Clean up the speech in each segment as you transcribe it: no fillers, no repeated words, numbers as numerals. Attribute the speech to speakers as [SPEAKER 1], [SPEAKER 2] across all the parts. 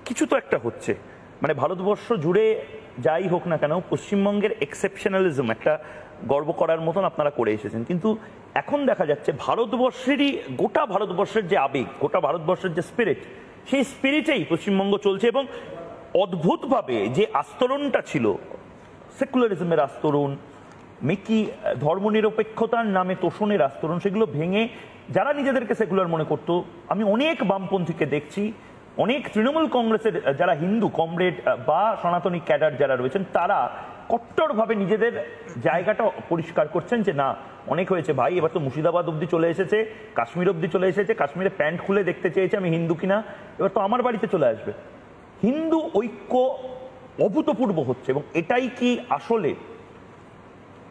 [SPEAKER 1] কিছু তো একটা হচ্ছে। মানে ভারতবর্ষ জুড়ে যাই হোক না কেন, পশ্চিমবঙ্গের এক্সেপশনালিজম একটা গর্ব করার মতন আপনারা করে এসেছেন, কিন্তু এখন দেখা যাচ্ছে ভারতবর্ষেরই, গোটা ভারতবর্ষের যে আবেগ, গোটা ভারতবর্ষের যে স্পিরিট, সেই স্পিরিটেই পশ্চিমবঙ্গ চলছে। এবং অদ্ভুতভাবে যে আস্তরণটা ছিল, সেকুলারিজমের আস্তরণ, মেকি ধর্মনিরপেক্ষতার নামে তোষণের আস্তরণ, সেগুলো ভেঙে যারা নিজেদেরকে সেকুলার মনে করতো, আমি অনেক বামপন্থীকে দেখছি, অনেক তৃণমূল কংগ্রেসের যারা হিন্দু কমরেড বা সনাতনী ক্যাডার যারা রয়েছেন, তারা কট্টরভাবে নিজেদের জায়গাটা পরিষ্কার করছেন যে না, অনেক হয়েছে ভাই, এবার তো মুর্শিদাবাদ অব্দি চলে এসেছে, কাশ্মীর অব্দি চলে এসেছে, কাশ্মীরে প্যান্ট খুলে দেখতে চেয়েছে আমি হিন্দু কিনা, এবার তো আমার বাড়িতে চলে আসবে। হিন্দু ঐক্য অভূতপূর্ব হচ্ছে, এবং এটাই কি আসলে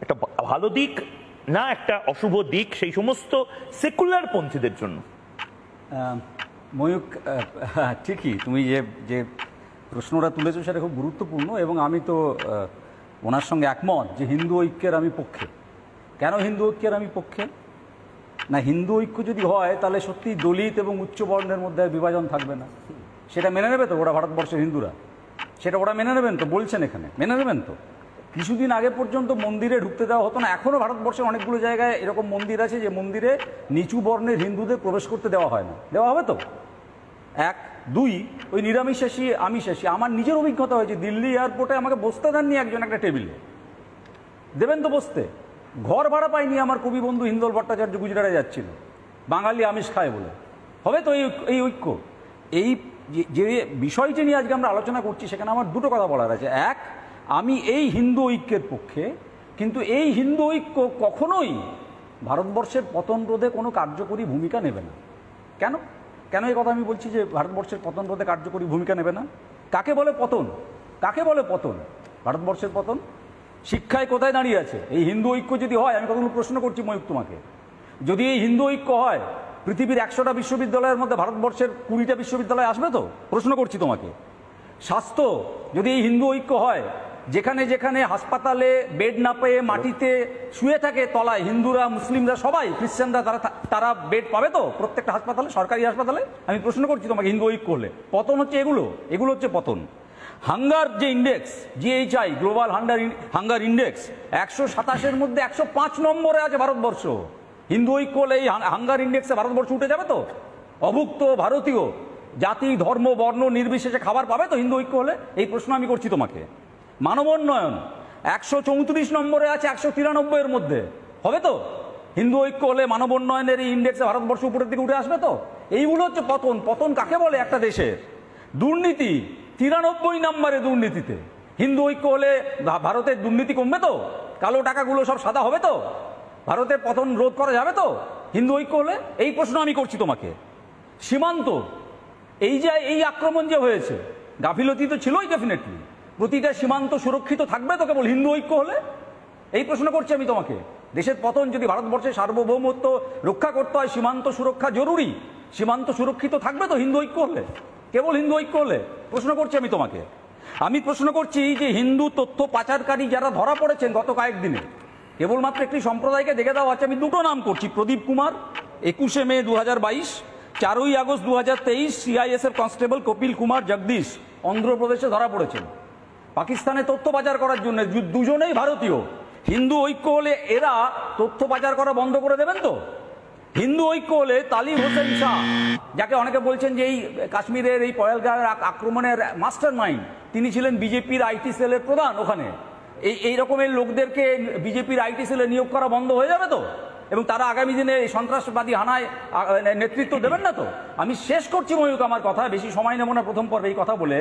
[SPEAKER 1] একটা ভালো দিক না একটা অশুভ দিক সেই সমস্ত সেকুলার পন্থীদের জন্য?
[SPEAKER 2] ময়ূক, ঠিকই তুমি যে প্রশ্নটা তুলেছো সেটা খুব গুরুত্বপূর্ণ, এবং আমি তো ওনার সঙ্গে একমত যে হিন্দু ঐক্যের আমি পক্ষে। কেন হিন্দু ঐক্যের আমি পক্ষে? না, হিন্দু ঐক্য যদি হয় তাহলে সত্যি দলিত এবং উচ্চ বর্ণের মধ্যে বিভাজন থাকবে না। সেটা মেনে নেবে তো ওরা, ভারতবর্ষের হিন্দুরা সেটা ওরা মেনে নেবেন তো? বলছেন এখানে মেনে নেবেন তো? কিছুদিন আগে পর্যন্ত মন্দিরে ঢুকতে দেওয়া হতো না। এখনও ভারতবর্ষের অনেকগুলো জায়গায় এরকম মন্দির আছে যে মন্দিরে নিচু বর্ণের হিন্দুদের প্রবেশ করতে দেওয়া হয় না। দেওয়া হবে তো? এক। দুই, ওই নিরামিষাসী আমিষাসী, আমার নিজের অভিজ্ঞতা হয়েছে, দিল্লি এয়ারপোর্টে আমাকে বসতে দেননি একজন একটা টেবিলে। দেবেন তো বসতে? ঘর ভাড়া পাইনি আমার কবি বন্ধু হিন্দল ভট্টাচার্য গুজরাটে যাচ্ছিল, বাঙালি আমিষ খায় বলে। হবে তো এই ঐক্য? এই যে বিষয়টি নিয়ে আজকে আমরা আলোচনা করছি, সেখানে আমার দুটো কথা বলার আছে। এক, আমি এই হিন্দু ঐক্যের পক্ষে, কিন্তু এই হিন্দু ঐক্য কখনোই ভারতবর্ষের পতন রোধে কোনো কার্যকরী ভূমিকা নেবে না। কেন কেন এই কথা আমি বলছি যে ভারতবর্ষের পতন রোধে কার্যকরী ভূমিকা নেবে না? কাকে বলে পতন? কাকে বলে পতন? ভারতবর্ষের পতন শিক্ষায় কোথায় দাঁড়িয়ে আছে? এই হিন্দু ঐক্য যদি হয়, আমি কতগুলো প্রশ্ন করছি ময়ূক তোমাকে, যদি এই হিন্দু ঐক্য হয়, পৃথিবীর 100টা বিশ্ববিদ্যালয়ের মধ্যে ভারতবর্ষের 20টা বিশ্ববিদ্যালয় আসবে তো? প্রশ্ন করছি তোমাকে। স্বাস্থ্য যদি এই হিন্দু ঐক্য হয়, যেখানে যেখানে হাসপাতালে বেড না পেয়ে মাটিতে শুয়ে থাকে তলায় হিন্দুরা, মুসলিমরা, সবাই, খ্রিস্টানরা, তারা বেড পাবে তো প্রত্যেকটা হাসপাতালে, সরকারি হাসপাতালে? আমি প্রশ্ন করছি তোমাকে, হিন্দু ঐক্য হলে পতন হচ্ছে এগুলো হচ্ছে পতন। হাঙ্গার যে index, GHI, global hunger index, 127-এর মধ্যে 105 নম্বরে আছে ভারতবর্ষ। হিন্দু ঐক্য হলে এই হাঙ্গার ইন্ডেক্সে ভারতবর্ষ উঠে যাবে তো? অভুক্ত ভারতীয় জাতি, ধর্ম, বর্ণ নির্বিশেষে খাবার পাবে তো হিন্দু ঐক্য হলে? এই প্রশ্ন আমি করছি তোমাকে। মানবোন্নয়ন 134 নম্বরে আছে 193-এর মধ্যে। হবে তো? হিন্দু ঐক্য হলে মানবোন্নয়নের এই ইন্ডেক্সে ভারতবর্ষ উপরের দিকে উঠে আসবে তো? এইগুলো হচ্ছে পতন। পতন কাকে বলে একটা দেশের? দুর্নীতি 93 নম্বরে দুর্নীতিতে। হিন্দু ঐক্য হলে ভারতের দুর্নীতি কমবে তো? কালো টাকাগুলো সব সাদা হবে তো? ভারতের পতন রোধ করা যাবে তো হিন্দু ঐক্য হলে? এই প্রশ্ন আমি করছি তোমাকে। সীমান্ত, এই আক্রমণ যে হয়েছে, গাফিলতি তো ছিলই ডেফিনেটলি। প্রতিটা সীমান্ত সুরক্ষিত থাকবে তো কেবল হিন্দু ঐক্য হলে? এই প্রশ্ন করছি আমি তোমাকে। দেশের পতন যদি ভারতবর্ষের সার্বভৌমত্ব রক্ষা করতে হয়, সীমান্ত সুরক্ষা জরুরি। সীমান্ত সুরক্ষিত থাকবে তো হিন্দু ঐক্য হলে? কেবল হিন্দু ঐক্য হলে? প্রশ্ন করছি আমি তোমাকে। আমি প্রশ্ন করছি যে হিন্দু তথ্য পাচারকারী যারা ধরা পড়েছেন গত কয়েকদিনে, কেবলমাত্র একটি সম্প্রদায়কে দেখে দেওয়া হচ্ছে। আমি দুটো নাম করছি। প্রদীপ কুমার 21শে মে 2022, 4ই August 2023 CISF constable Kapil Kumar Jagdish অন্ধ্রপ্রদেশে ধরা পড়েছেন পাকিস্তানে তথ্য পাচার করার জন্য। দুজনেই ভারতীয়। হিন্দু ঐক্য হলে এরা তথ্য পাচার করা বন্ধ করে দেবেন তো? হিন্দু ঐক্য হলে তালিব হোসেন শাহ, যাকে অনেকে বলছেন যে এই কাশ্মীরের এই পহেলগাঁওয়ের আক্রমণের মাস্টার মাইন্ড, তিনি ছিলেন বিজেপির আইটি সেলের প্রধান। ওখানে এই রকমের লোকদেরকে বিজেপির আইটি সেলে নিয়োগ করা বন্ধ হয়ে যাবে তো? এবং তারা আগামী দিনে এই সন্ত্রাসবাদী হানায় নেতৃত্ব দেবেন না তো? আমি শেষ করছি ময়ূক আমার কথা, বেশি সময় নেব না প্রথম পর্বে এই কথা বলে।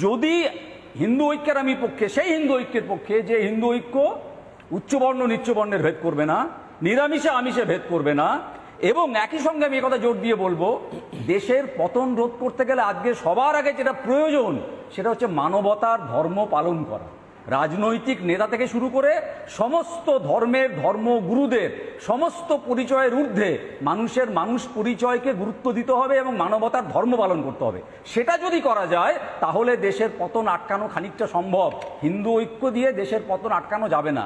[SPEAKER 2] যদি হিন্দু ঐক্যের আমি পক্ষে, সেই হিন্দু ঐক্যের পক্ষে যে হিন্দু ঐক্য উচ্চবর্ণ নিচ্চবর্ণের ভেদ করবে না, নিরামিষে আমিষে ভেদ করবে না, এবং একই সঙ্গে আমি কথা জোর দিয়ে বলবো, দেশের পতন রোধ করতে গেলে আজকে সবার আগে যেটা প্রয়োজন সেটা হচ্ছে মানবতার ধর্ম পালন করা। রাজনৈতিক নেতা থেকে শুরু করে সমস্ত ধর্মের ধর্মগুরুদের সমস্ত পরিচয়ের ঊর্ধ্বে মানুষ পরিচয়কে গুরুত্ব দিতে হবে এবং মানবতার ধর্ম পালন করতে হবে। সেটা যদি করা যায় তাহলে দেশের পতন আটকানো খানিকটা সম্ভব। হিন্দু ঐক্য দিয়ে দেশের পতন আটকানো যাবে না।